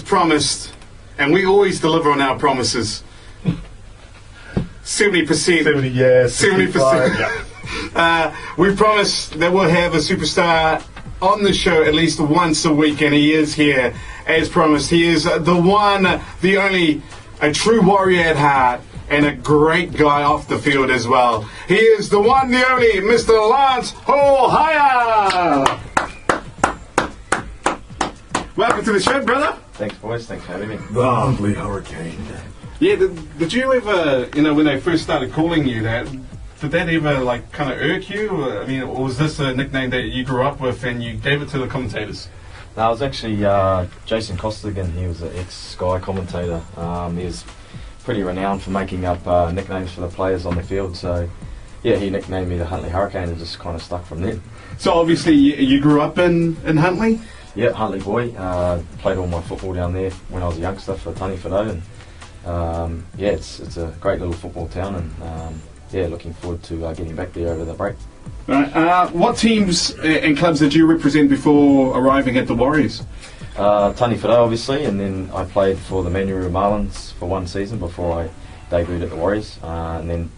promised, and we always deliver on our promises. 70%. 70%. Yeah. We promised that we'll have a superstar on the show at least once a week, and he is here as promised. He is the one, the only, a true warrior at heart and a great guy off the field as well. He is the one, the only, Mr. Lance Hohaia. Welcome to the show, brother. Thanks, boys. Thanks for having me. The ugly hurricane. Yeah, did you ever, you know, when they first started calling you that, did that ever, like, kind of irk you? Or was this a nickname that you grew up with and you gave it to the commentators? No, it was actually Jason Costigan. He was an ex-Sky commentator. He was pretty renowned for making up nicknames for the players on the field. So, yeah, he nicknamed me the Huntly Hurricane and just kind of stuck from then. So, obviously, you grew up in Huntly? Yeah, Huntly boy. Played all my football down there when I was a youngster for Tani Whanau. And yeah, it's a great little football town, and yeah, looking forward to getting back there over the break. Right. What teams and clubs did you represent before arriving at the Warriors? Tani Whanau, obviously, and then I played for the Manurewa Marlins for one season before I debuted at the Warriors, and then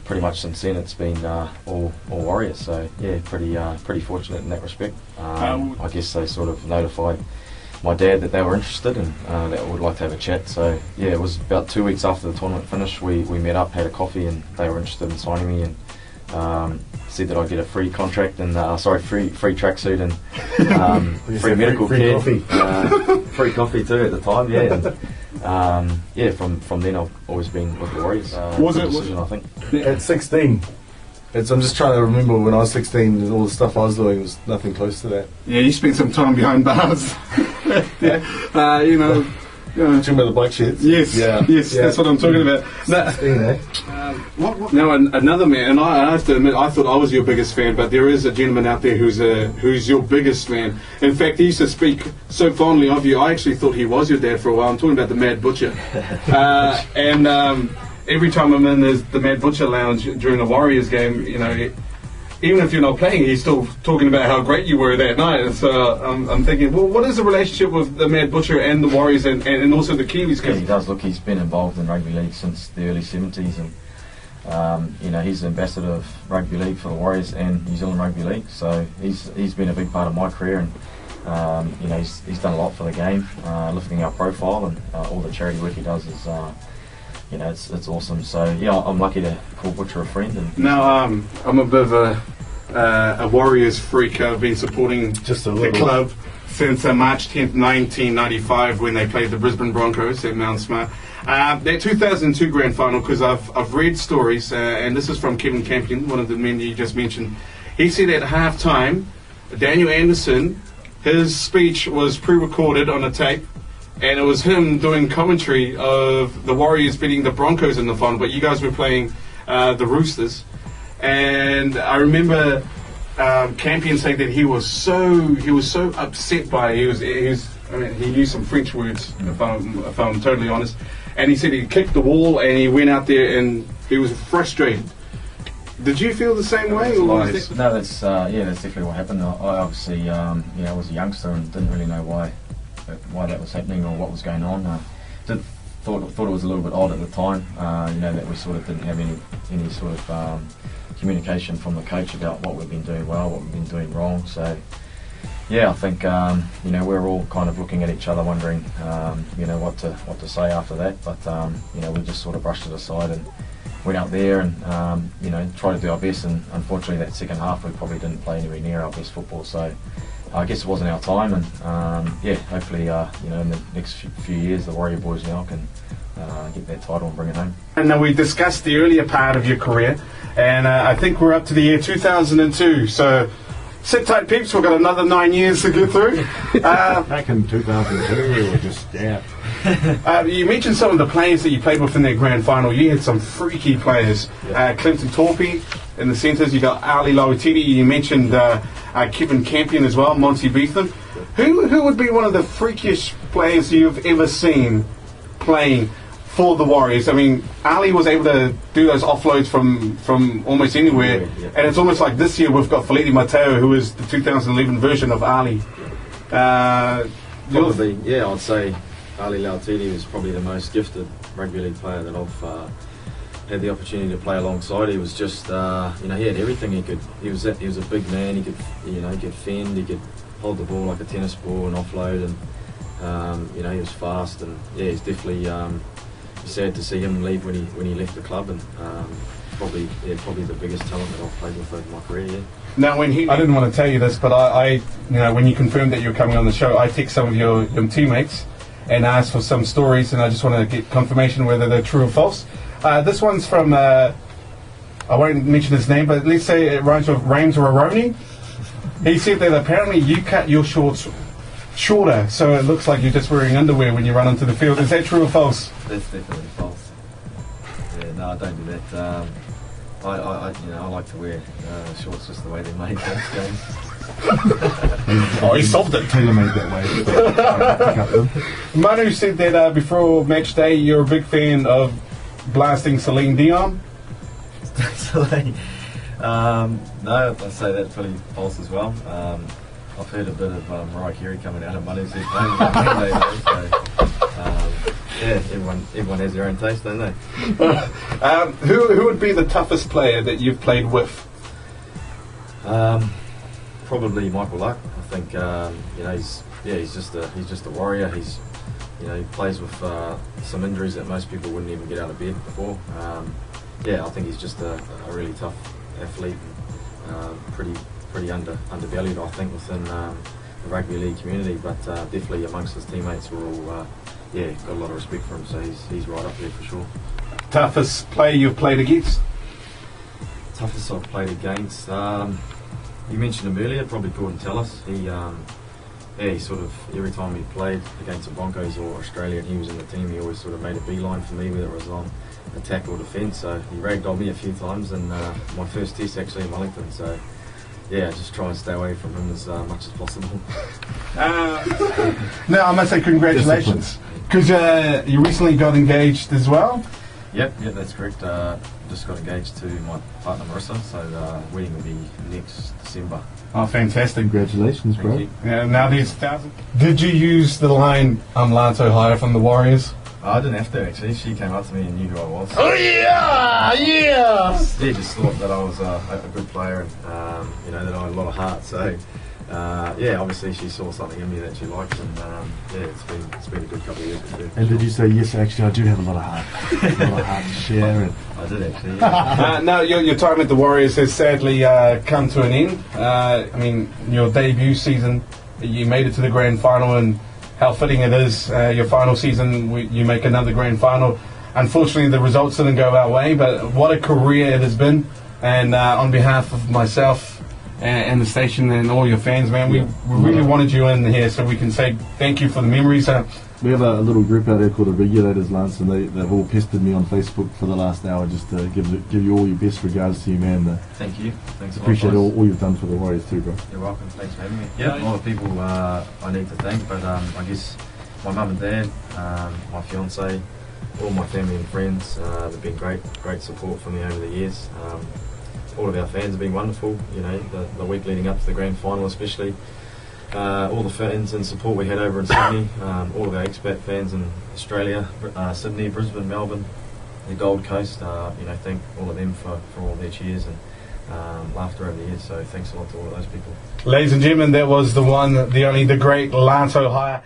pretty much since then it's been all Warriors. So yeah, pretty fortunate in that respect. I guess they sort of notified my dad that they were interested and that would like to have a chat. So yeah, it was about 2 weeks after the tournament finished. We met up, had a coffee, and they were interested in signing me and said that I'd get a free contract and free tracksuit and free medical care, free coffee too at the time. Yeah, and, yeah. From then I've always been with the Warriors. Was it decision, I think? At 16. I'm just trying to remember when I was 16 and all the stuff I was doing was nothing close to that. Yeah, you spent some time behind bars. Yeah. You know. Talking about the bike sheds? Yes, yeah. Yes, yeah. That's what I'm talking about. 16, eh? Now, another man, and I have to admit, I thought I was your biggest fan, but there is a gentleman out there who's your biggest fan. In fact, he used to speak so fondly of you. I actually thought he was your dad for a while. I'm talking about the Mad Butcher. Every time I'm in the Mad Butcher lounge during a Warriors game, you know, even if you're not playing, he's still talking about how great you were that night. And so I'm thinking, well, what is the relationship with the Mad Butcher and the Warriors and also the Kiwis? Yeah, he does. Look, he's been involved in rugby league since the early 70s, and you know, he's the ambassador of rugby league for the Warriors and New Zealand Rugby League. So he's been a big part of my career, and you know, he's done a lot for the game, lifting our profile, and all the charity work he does is. You know, it's awesome. So yeah, I'm lucky to call Butcher a friend. And now I'm a bit of a Warriors freak. I've been supporting the club since March 10th, 1995, when they played the Brisbane Broncos at Mount Smart. That 2002 grand final, because I've read stories, and this is from Kevin Campion, one of the men you just mentioned. He said at half-time, Daniel Anderson, his speech was pre-recorded on a tape, and it was him doing commentary of the Warriors beating the Broncos in the final, but you guys were playing the Roosters. And I remember Campion saying that he was so upset by it. I mean, he used some French words, if I'm totally honest. And he said he kicked the wall and he went out there and he was frustrated. Did you feel the same way? No, that's definitely what happened. I obviously, you know, I was a youngster and didn't really know why that was happening or what was going on. Thought it was a little bit odd at the time, you know, that we sort of didn't have any sort of communication from the coach about what we've been doing well, what we've been doing wrong. So yeah, I think you know, we're all kind of looking at each other, wondering you know, what to say after that. But you know, we just sort of brushed it aside and went out there and you know, tried to do our best. And unfortunately, that second half we probably didn't play anywhere near our best football. So I guess it wasn't our time, and yeah, hopefully, you know, in the next few years, the Warrior boys now can get that title and bring it home. And now we discussed the earlier part of your career, and I think we're up to the year 2002. So sit tight, peeps. We've got another 9 years to get through. Back in 2002, we were just you mentioned some of the players that you played with in that grand final. You had some freaky players. Yeah. Clinton Torpy in the centres. You got Ali Lauititi. You mentioned Kevin Campion as well, Monty Beetham. Who would be one of the freakiest players you've ever seen playing for the Warriors? I mean, Ali was able to do those offloads from almost anywhere, and it's almost like this year we've got Feleti Mateo, who is the 2011 version of Ali. Probably, yeah, I'd say Ali Lautiti was probably the most gifted rugby league player that I've had the opportunity to play alongside. He was just, he had everything. He was a big man. He could fend. He could hold the ball like a tennis ball and offload, and he was fast. And yeah, he's definitely sad to see him leave when he left the club. And probably the biggest talent that I've played with over my career. Yeah. Now, I didn't want to tell you this, but I when you confirmed that you were coming on the show, I text some of your teammates and asked for some stories, and I just want to get confirmation whether they're true or false. This one's from, I won't mention his name, but let's say it rhymes with Rames Raroni. He said that apparently you cut your shorts shorter, so it looks like you're just wearing underwear when you run onto the field. Is that true or false? That's definitely false. Yeah, no, I don't do that. I like to wear shorts just the way they're made. Oh, he solved it. Tailor-made that way. Manu said that before match day you're a big fan of blasting Celine Dion. Celine? No, I'd say that's pretty false as well. I've heard a bit of Mariah Carey coming out of Manu's head playing. Yeah, everyone has their own taste, don't they? Who would be the toughest player that you've played with? Probably Michael Luck. I think he's just a warrior. He plays with some injuries that most people wouldn't even get out of bed before. I think he's just a really tough athlete, pretty undervalued, I think, within the rugby league community. But definitely amongst his teammates, we're all got a lot of respect for him. So he's right up there for sure. Toughest player you've played against? Toughest I've played against. You mentioned him earlier, probably Gordon Tallis. He sort of, every time he played against the Broncos or Australia and he was in the team, he always sort of made a beeline for me, whether it was on attack or defence. So he ragged on me a few times, and my first test actually in Wellington. So yeah, just try and stay away from him as much as possible. No, I must say congratulations, because you recently got engaged as well. Yep, that's correct. Just got engaged to my partner Marissa, so the wedding will be next December. Oh, fantastic. Congratulations, bro. Yeah, now there's 1,000. Did you use the line, I'm Lance Hohaia from the Warriors? I didn't have to, actually. She came up to me and knew who I was. Oh, yeah! Yeah! Yeah, just thought that I was a good player and, that I had a lot of heart. So, obviously she saw something in me that she liked, and, it's been a good couple of years. And did you say, yes, actually, I do have a lot of heart. A lot of heart to share. And I did, actually, yeah. No, your time at the Warriors has sadly come to an end. Your debut season, you made it to the grand final, and how fitting it is, your final season, you make another grand final. Unfortunately, the results didn't go our way, but what a career it has been. And on behalf of myself and the station and all your fans, man, we really wanted you in here so we can say thank you for the memories. We have a little group out there called the Regulators, Lance, and they've all pestered me on Facebook for the last hour just to give you all your best regards to you, man. Thank you. Thanks a lot. Appreciate all you've done for the Warriors too, bro. You're welcome. Thanks for having me. Yeah, a lot of people I need to thank, but I guess my mum and dad, my fiance, all my family and friends, they've been great support for me over the years. All of our fans have been wonderful, the week leading up to the grand final especially. All the fans and support we had over in Sydney, all of our expat fans in Australia, Sydney, Brisbane, Melbourne, the Gold Coast, thank all of them for all their cheers and laughter over the years. So thanks a lot to all of those people. Ladies and gentlemen, that was the one, the only, the great Lance Hohaia.